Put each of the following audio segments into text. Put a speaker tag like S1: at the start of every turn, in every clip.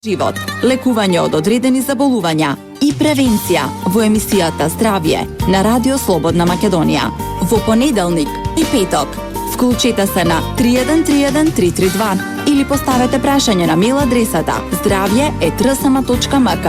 S1: живот, лекување од одредени заболувања и превенција во емисијата Здравје на Радио Слободна Македонија. Во понеделник и петок. Вклучете се на 3131 332 или поставете прашање на мејл адресата zdravje@rsm.mk.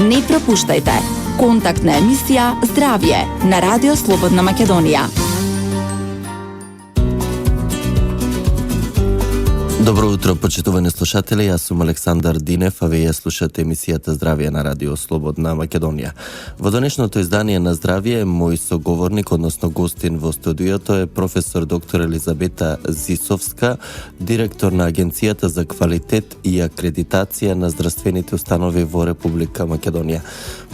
S1: Не пропуштајте. Контактна емисија Здравје на Радио Слободна Македонија.
S2: Добро утро, почитувани слушатели, јас сум Александар Динев, а вие слушате емисијата Здравје на Радио Слободна Македонија. Во денешното издание на Здравје, мој соговорник, односно гостин во студиото е професор доктор Елизабета Зисовска, директор на Агенцијата за квалитет и акредитација на здравствените установи во Република Македонија.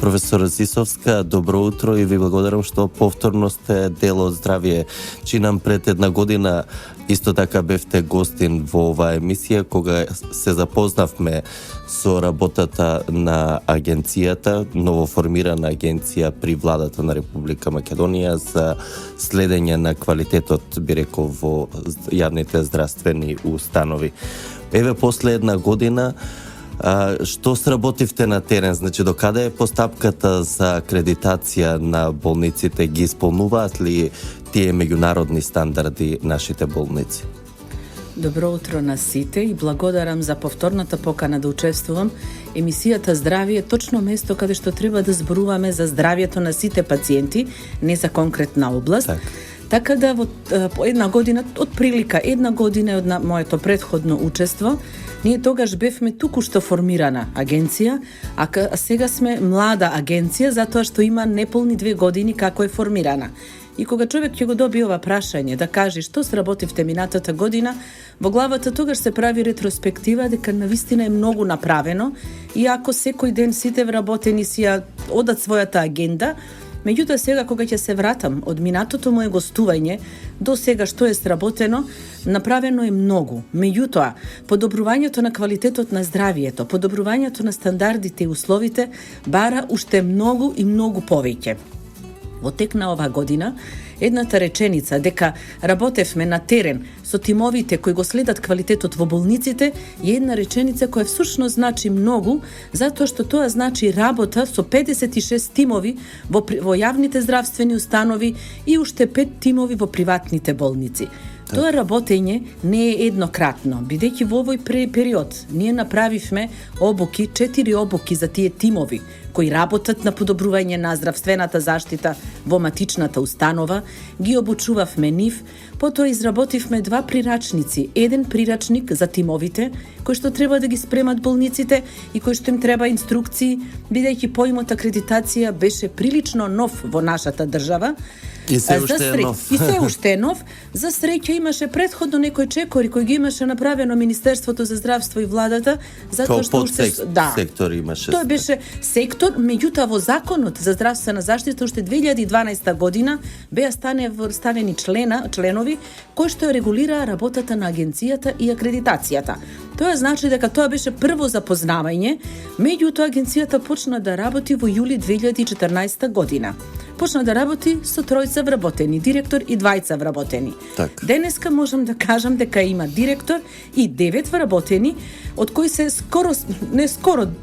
S2: Професор Зисовска, добро утро и ви благодарам што повторно сте дел од Здравје. Чинам пред една година исто така бевте гостин во оваа емисија кога се запознавме со работата на агенцијата, новоформирана агенција при владата на Република Македонија за следење на квалитетот, би рекол, во јавните здравствени установи. Еве после една година, што сработивте на терен? Значи, докаде е постапката за акредитација на болниците? Ги исполнуваат ли тие меѓународни стандарди нашите болници?
S3: Добро утро на сите и благодарам за повторната покана да учествувам. Емисијата Здравје е точно место каде што треба да зборуваме за здравјето на сите пациенти, не за конкретна област. Така да по една година, од прилика една година од моето претходно учество, ние тогаш бевме туку што формирана агенција, а сега сме млада агенција затоа што има неполни 2 години како е формирана. И кога човек ќе го доби ова прашање да каже што сработивте минатата година, во главата тогаш се прави ретроспектива дека навистина е многу направено, и ако секој ден сите вработени си ја одат својата агенда. Меѓутоа сега кога ќе се вратам од минатото мое гостување до сега што е сработено, направено е многу. Меѓутоа, подобрувањето на квалитетот на здравието, подобрувањето на стандардите и условите бара уште многу и многу повеќе. Во тек на оваа година, едната реченица дека работевме на терен со тимовите кои го следат квалитетот во болниците е една реченица која всушност значи многу, затоа што тоа значи работа со 56 тимови во јавните здравствени установи и уште 5 тимови во приватните болници. Тоа работење не е еднократно, бидејќи во овој период ние направивме 4 обуки за тие тимови кои работат на подобрување на здравствената заштита во матичната установа, ги обучувавме нив, потоа изработивме 2 прирачници, еден прирачник за тимовите, кои што треба да ги спремат болниците и кои што им треба инструкции, бидејќи поимот акредитација беше прилично нов во нашата држава.
S2: И се уште е нов.
S3: И се уште е нов. За среќа имаше претходно некои чекори кои ги имаше направено Министерството за здравство и владата, затоа што уште
S2: сектор имаше.
S3: Тоа беше сектор, меѓутоа во законот за здравствена заштита уште 2012 година беа ставени членови кои што регулираа работата на агенцијата и акредитацијата. Тоа значи дека тоа беше прво запознавање, меѓутоа агенцијата почна да работи во јули 2014 година. Почна да работи со 3 вработени, директор и 2 вработени. Денеска можам да кажам дека има директор и 9 вработени, од кои се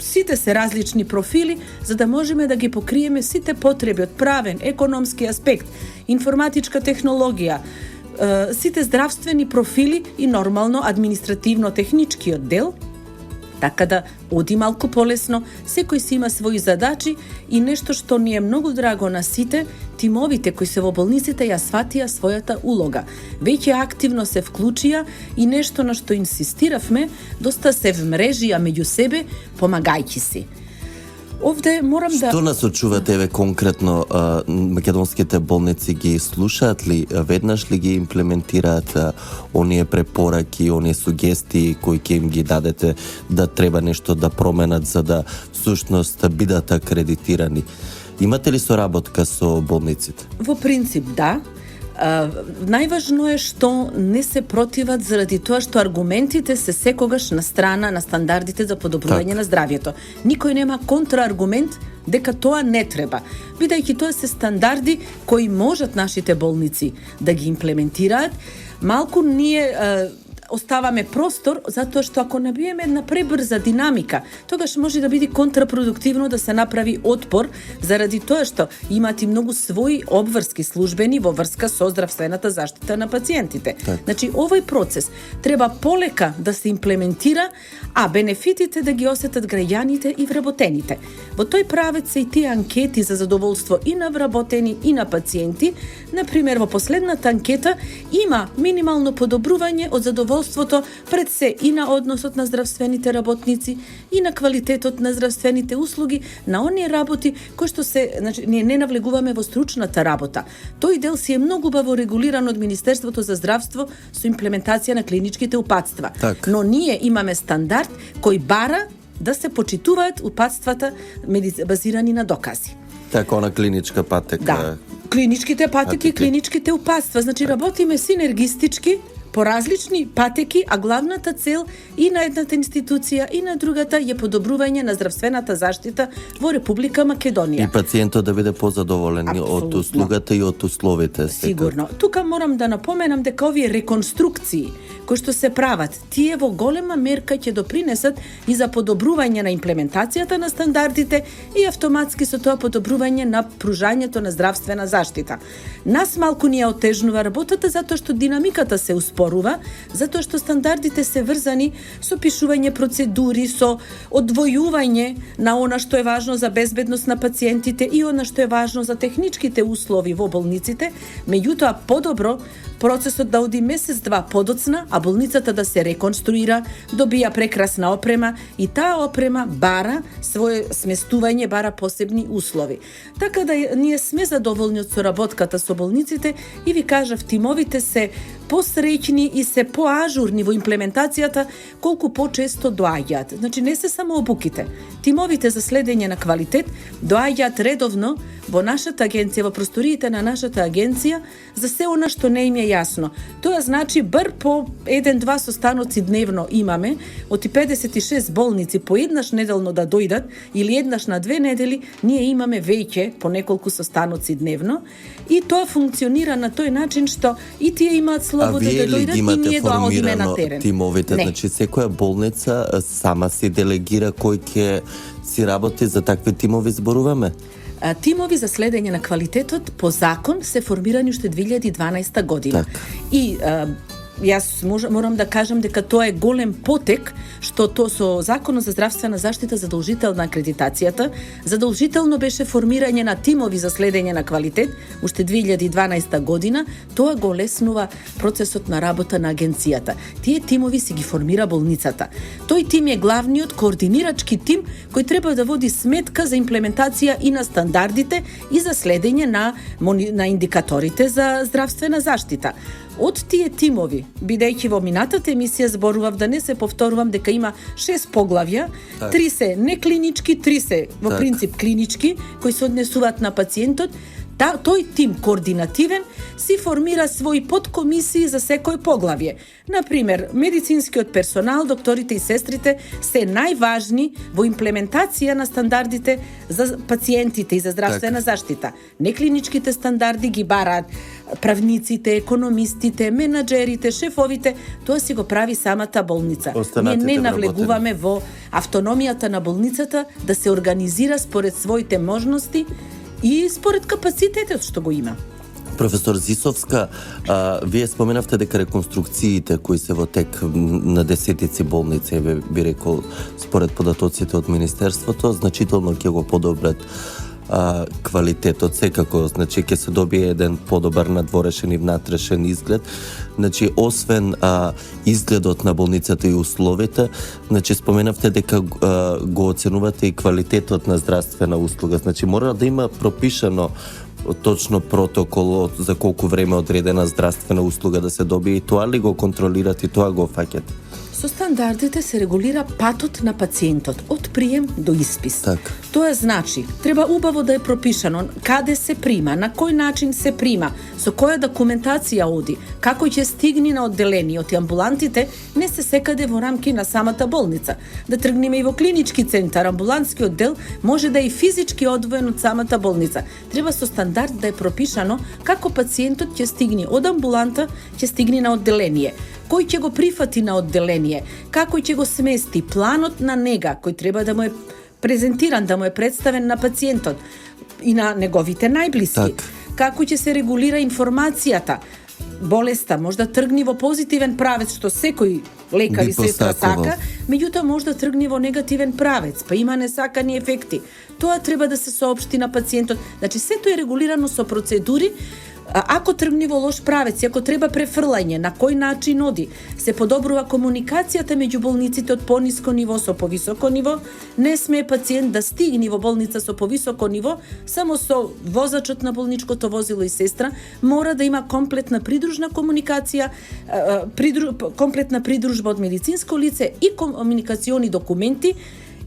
S3: сите се различни профили, за да можеме да ги покриеме сите потреби од правен, економски аспект, информатичка технологија, сите здравствени профили и нормално административно-техничкиот дел, така да оди малку полесно, секој си има своји задачи и нешто што ни е многу драго на сите, тимовите кои се во болниците ја сватија својата улога. Веќе активно се вклучија и нешто на што инсистиравме, доста се вмрежија меѓу себе, помагајќи си. Овде морам да...
S2: Што насочувате, еве, конкретно, македонските болници ги слушаат ли, веднаш ли ги имплементираат оние препораки, оние сугестии кои ќе им ги дадете да треба нешто да променат за да всушност бидат акредитирани? Имате ли соработка со болниците?
S3: Во принцип, да. Најважно е што не се противат заради тоа што аргументите се секогаш на страна на стандардите за подобрување на здравјето. Никој нема контрааргумент дека тоа не треба, бидејќи тоа се стандарди кои можат нашите болници да ги имплементираат. Малку ние оставаме простор, затоа што ако набиеме една пребрза динамика, тогаш може да биде контрапродуктивно да се направи отпор, заради тоа што имаат и многу своји обврски службени во врска со здравствената заштита на пациентите. Значи, овој процес треба полека да се имплементира, а бенефитите да ги осетат граѓаните и вработените. Во тој правец се и тие анкети за задоволство и на вработени и на пациенти. Например, во последната анкета има минимално подобрување од задоволството пред се и на односот на здравствените работници и на квалитетот на здравствените услуги, на оние работи кои што се, значи, ние не навлегуваме во стручната работа. Тој дел си е многу убаво регулиран од Министерството за здравство со имплементација на клиничките упатства. Но ние имаме стандард кој бара да се почитуваат упатствата базирани на докази.
S2: Така, она клиничка патека.
S3: Да, клиничките патеки и клиничките упатства. Значи, работиме синергистички по различни патеки, а главната цел и на едната институција и на другата е подобрување на здравствената заштита во Република Македонија.
S2: И пациентот да биде позадоволен од услугата и од условите.
S3: Сигурно. Тука морам да напоменам дека овие реконструкции кои што се прават, тие во голема мерка ќе допринесат и за подобрување на имплементацијата на стандардите и автоматски со тоа подобрување на пружањето на здравствена заштита. Нас малку ни ја отежнува работата затоа што динамиката се успорува, затоа што стандардите се врзани со пишување процедури, со одвојување на она што е важно за безбедност на пациентите и она што е важно за техничките услови во болниците. Меѓутоа, подобро процесот да оди месец-два подоцна, а болницата да се реконструира, добија прекрасна опрема и таа опрема бара свое сместување, бара посебни услови. Така да ние сме задоволни од соработката со болниците и ви кажав, тимовите се посреќни и се поажурни во имплементацијата колку почесто доаѓаат. Значи, не се само обуките. Тимовите за следење на квалитет доаѓаат редовно во нашата агенција, во просториите на нашата агенција, за се она што не им е јасно. Тоа значи бар по 1-2 состаноци дневно имаме, од 56 болници по еднаш неделно да дојдат или еднаш на 2 недели, ние имаме веќе по неколку состаноци дневно и тоа функционира на тој начин што и тие имаат слобода да дојдат и ние да одиме на терен.
S2: Тимовите, значи секоја болница сама си делегира кој ќе си работи, за такви тимови зборуваме?
S3: Тимови за следење на квалитетот по закон се формирани уште 2012 година. И јас морам да кажам дека тоа е голем потек, што то со Законот за здравствена заштита задолжителна акредитацијата, задолжително беше формирање на тимови за следење на квалитет уште 2012 година, тоа го леснува процесот на работа на агенцијата. Тие тимови си ги формира болницата. Тој тим е главниот координирачки тим кој треба да води сметка за имплементација и на стандардите и за следење на индикаторите за здравствена заштита. Од тие тимови, бидејќи во минатата емисија зборував, да не се повторувам, дека има 6 поглавја, 3 се неклинички, 3 се во принцип клинички, кои се однесуваат на пациентот. Тој тим координативен си формира своји подкомисии за секој поглавје. Например, медицинскиот персонал, докторите и сестрите се најважни во имплементација на стандардите за пациентите и за здравствена заштита. Неклиничките стандарди ги бараат правниците, економистите, менаџерите, шефовите, тоа си го прави самата болница. Ние не навлегуваме во автономијата на болницата да се организира според своите можности и според капацитетот што го има.
S2: Професор Зисовска, вие споменавте дека реконструкциите кои се во тек на десетици болници, би рекол, според податоците од Министерството, значително ќе го подобрат квалитетот, секако, значи ќе се добие еден подобар надворешен и внатрешен изглед. Значи, освен изгледот на болницата и условите, значи споменавте дека го оценувате и квалитетот на здравствена услуга. Значи, мора да има пропишано точно протокол за колку време одредена здравствена услуга да се добие, и тоа ли го контролирате и тоа го фаќате?
S3: Со стандардите се регулира патот на пациентот од прием до испис. Тоа значи, треба убаво да е пропишано каде се прима, на кој начин се прима, со која документација оди, како ќе стигне на одделениот и амбулантите не се секаде во рамки на самата болница. Да тргнеме и во клинички центар, амбулантскиот дел може да е физички одвоен од самата болница. Треба со стандард да е пропишано како пациентот ќе стигне од амбуланта, ќе стигне на одделение. кој ќе го прифати на одделение, како ќе го смести, планот на нега кој треба да му е презентиран, да му е представен на пациентот и на неговите најблиски. Како ќе се регулира информацијата, болеста може да тргни во позитивен правец, што секој лекар и сестра сака, меѓутоа може да тргни во негативен правец, па има несакани ефекти. Тоа треба да се соопшти на пациентот. Значи, сето е регулирано со процедури. Ако тргни во лош правец, ако треба префрлање, на кој начин оди, се подобрува комуникацијата меѓу болниците од пониско ниво со повисоко ниво, не смее пациент да стигне во болница со повисоко ниво, само со возачот на болничкото возило и сестра, мора да има комплетна придружна комуникација, комплетна придружба од медицинско лице и комуникациони документи,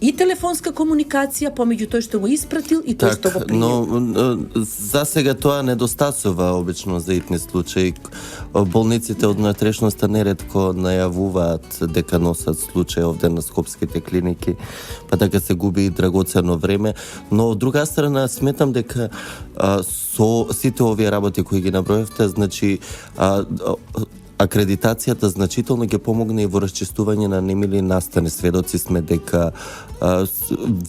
S3: и телефонска комуникација помеѓу тој што го испратил и тој што го пријел.
S2: Но за сега тоа недостасува обично за итни случаи. Болниците од внатрешноста неретко најавуваат дека носат случаи овде на скопските клиники, па така се губи и драгоцено време, но од друга страна сметам дека со сите овие работи кои ги наброевте, значи акредитацијата значително ќе помогне и во расчистување на немили настани. Сведоци сме дека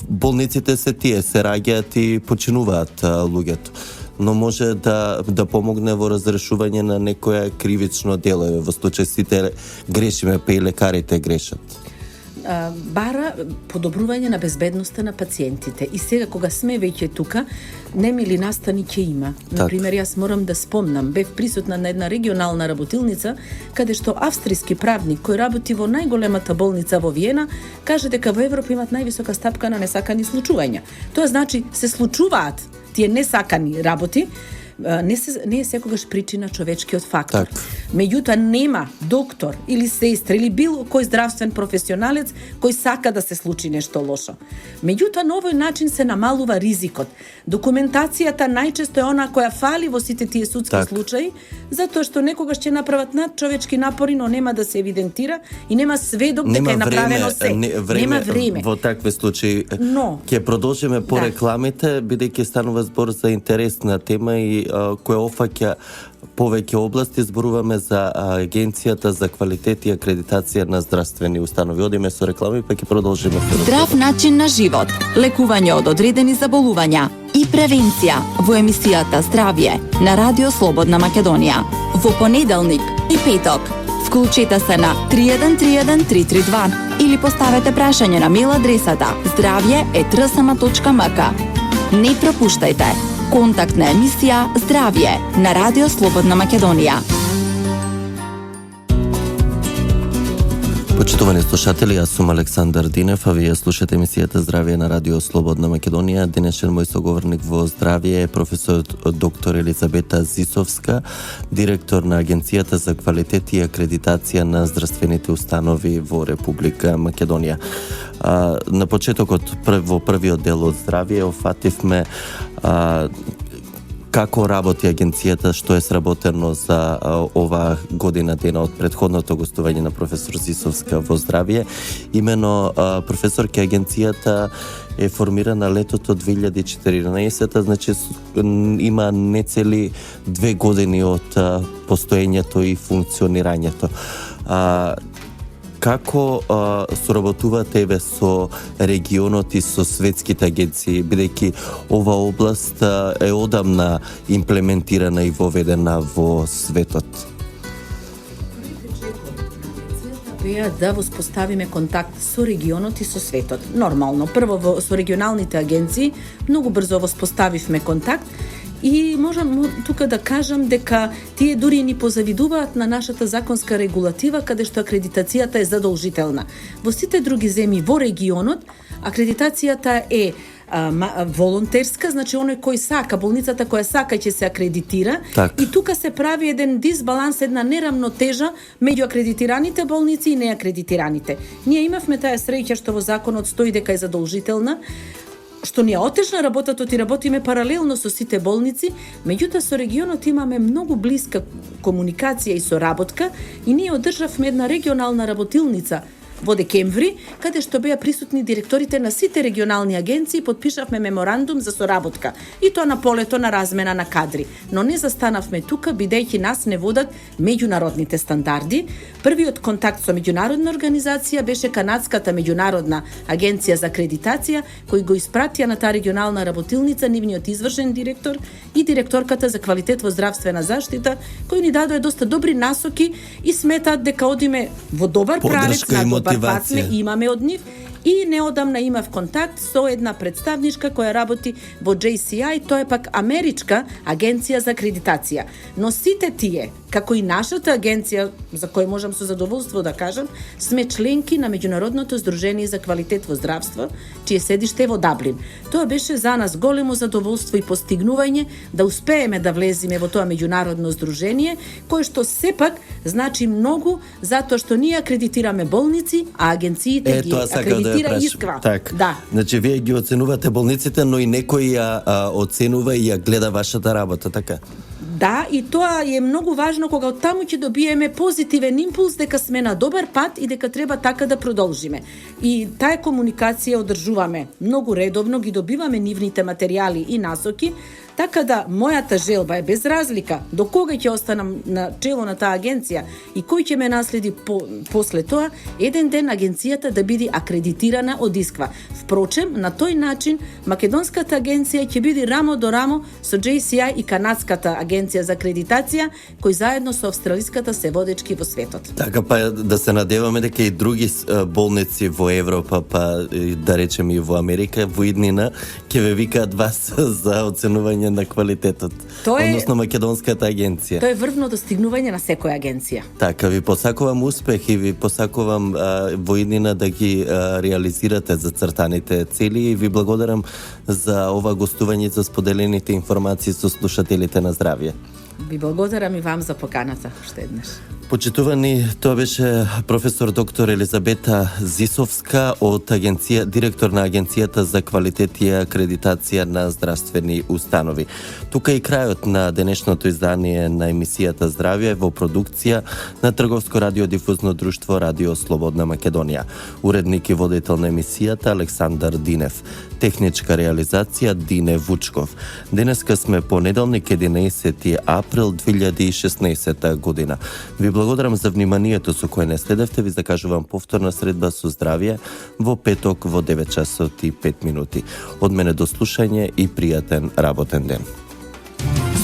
S2: болниците се тие, се раѓаат и починуваат луѓето. Но може да помогне во разрешување на некоја кривично дело. Во случај сите грешиме, па и лекарите грешат.
S3: Бара подобрување на безбедноста на пациентите. И сега, кога сме веќе тука, немили настани ќе има. Например, јас морам да спомнам, бев присутна на една регионална работилница, каде што австријски правник, кој работи во најголемата болница во Виена, каже дека во Европа имат највисока стапка на несакани случувања. Тоа значи, се случуваат тие несакани работи, не е секогаш причина човечкиот фактор. Меѓутоа нема доктор или сестра или било кој здравствен професионалец кој сака да се случи нешто лошо. Меѓутоа на овој начин се намалува ризикот. Документацијата најчесто е она која фали во сите тие судски случаи, затоа што некогаш ќе направат надчовечки напори, но нема да се евидентира и нема сведок дека е направено се. Нема време.
S2: Во такви случаи ќе продолжиме по рекламите, бидејќи станува збор за интересна тема и која офаќа повеќе области. Зборуваме за Агенцијата за квалитет и акредитација на здравствени установи. Одиме со реклами, па ќе продолжиме.
S1: Здрав начин на живот, лекување од одредени заболувања и превенција во емисијата Здравје на Радио Слободна Македонија. Во понеделник и петок. Вклучете се на 3131 332 или поставете прашање на мејл адресата zdravje@rsma.mk. Не пропуштајте. Контактна емисија Здравје на Радио Слободна Македонија.
S2: Почитувани слушатели, јас сум Александар Динев, а вие слушате емисијата Здравје на Радио Слободна Македонија. Денешен мој соговорник во Здравје е професор доктор Елизабета Зисовска, директор на Агенцијата за квалитет и акредитација на здравствените установи во Република Македонија. На почетокот во првиот дел од Здравје офативме како работи агенцијата, што е сработено за оваа година дена од претходното гостување на професор Зисовска во Здравје. Имено професорке агенцијата е формирана летото 2014, значи има нецели 2 години од постоењето и функционирањето. Како соработувате еве со регионот и со светските агенции, бидејќи ова област е одамна имплементирана и воведена во светот?
S3: Беа да воспоставиме контакт со регионот и со светот. Нормално, прво со регионалните агенции многу брзо воспоставивме контакт. И можам тука да кажам дека тие дури ни позавидуваат на нашата законска регулатива, каде што акредитацијата е задолжителна. Во сите други земји во регионот, акредитацијата е волонтерска, значи оној кој сака, болницата која сака ќе се акредитира. И тука се прави еден дисбаланс, една неравнотежа меѓу акредитираните болници и неакредитираните. Ние имавме таа среќа што во законот стои дека е задолжителна, што ни е отежна работата, и работиме паралелно со сите болници, меѓутоа со регионот имаме многу блиска комуникација и соработка и ние одржавме една регионална работилница во декември, каде што беа присутни директорите на сите регионални агенции, подпишавме меморандум за соработка. И тоа на полето на размена на кадри. Но не застанавме тука, бидејќи нас не водат меѓународните стандарди. Првиот контакт со меѓународна организација беше Канадската меѓународна агенција за акредитација, кој го испратија на таа регионална работилница нивниот извршен директор и директорката за квалитет во здравствена заштита, кои ни дадоа доста добри насоки и сметаат дека одиме во добар правец, на добар пат сме, имаме од нив. И неодамна имав контакт со една представничка која работи во JCI, тоа е пак Америчка агенција за акредитација. Но сите тие, како и нашата агенција, за која можам со задоволство да кажам, сме членки на Меѓународното здружение за квалитет во здравство, чие седиште во Даблин. Тоа беше за нас големо задоволство и постигнување да успееме да влеземе во тоа меѓународно здружение, кое што сепак значи многу, затоа што ние акредитираме болници, а агенциите ги акредитира исква.
S2: Так.
S3: Да.
S2: Значи вие ги оценувате болниците, но и некој ја оценува и ја гледа вашата работа, така?
S3: Да, и тоа е многу важно кога од таму ќе добиеме позитивен импулс дека сме на добар пат и дека треба така да продолжиме. И таа комуникација одржуваме многу редовно, ги добиваме нивните материјали и насоки, така да мојата желба е без разлика до кога ќе останам на чело на таа агенција и кој ќе ме наследи после тоа, еден ден агенцијата да биде акредитирана од ИСКВА. Впрочем, на тој начин македонската агенција ќе биде рамо до рамо со JCI и канадската агенција за акредитација, кои заедно со австралиската се водечки во светот.
S2: Така, па да се надеваме дека и други болници во Европа, па да речем и во Америка, во иднина, ќе ве викаат вас за оценување на квалитетот, односно македонската агенција.
S3: Тоа е врвно достигнување на секоја агенција.
S2: Така, ви посакувам успех и ви посакувам во иднина да ги реализирате зацртаните цели и ви благодарам за ова гостување, за споделените информации со слушателите на Здравје.
S3: Ви благодарам и вам за поканата, уште еднаш.
S2: Почитувани, тоа беше професор доктор Елизабета Зисовска од директор на Агенцијата за квалитет и акредитација на здравствени установи. Тука и крајот на денешното издание на емисијата Здравје во продукција на Трговско радиодифузно друштво Радио Слободна Македонија. Уредник и водител на емисијата Александар Динев. Техничка реализација Дине Вучков. Денеска сме понеделник 11 април 2016 година. Ви благодарам за вниманието со кое не следевте. Ви закажувам повторна средба со Здравје во петок во 9 часот и 5 минути. Од мене до слушање и пријатен работен ден.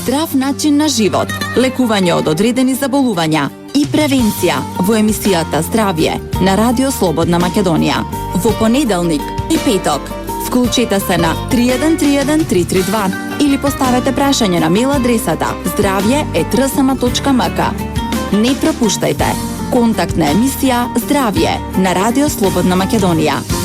S1: Здрав начин на живот, лекување од одредени заболувања и превенција во емисијата Здравје на Радио Слободна Македонија. Во понеделник и петок. Вклучете се на 3131 332 или поставете прашање на мејл адресата zdravje@rsma.mk. Не пропуштајте контактна емисија Здравје на Радио Слободна Македонија.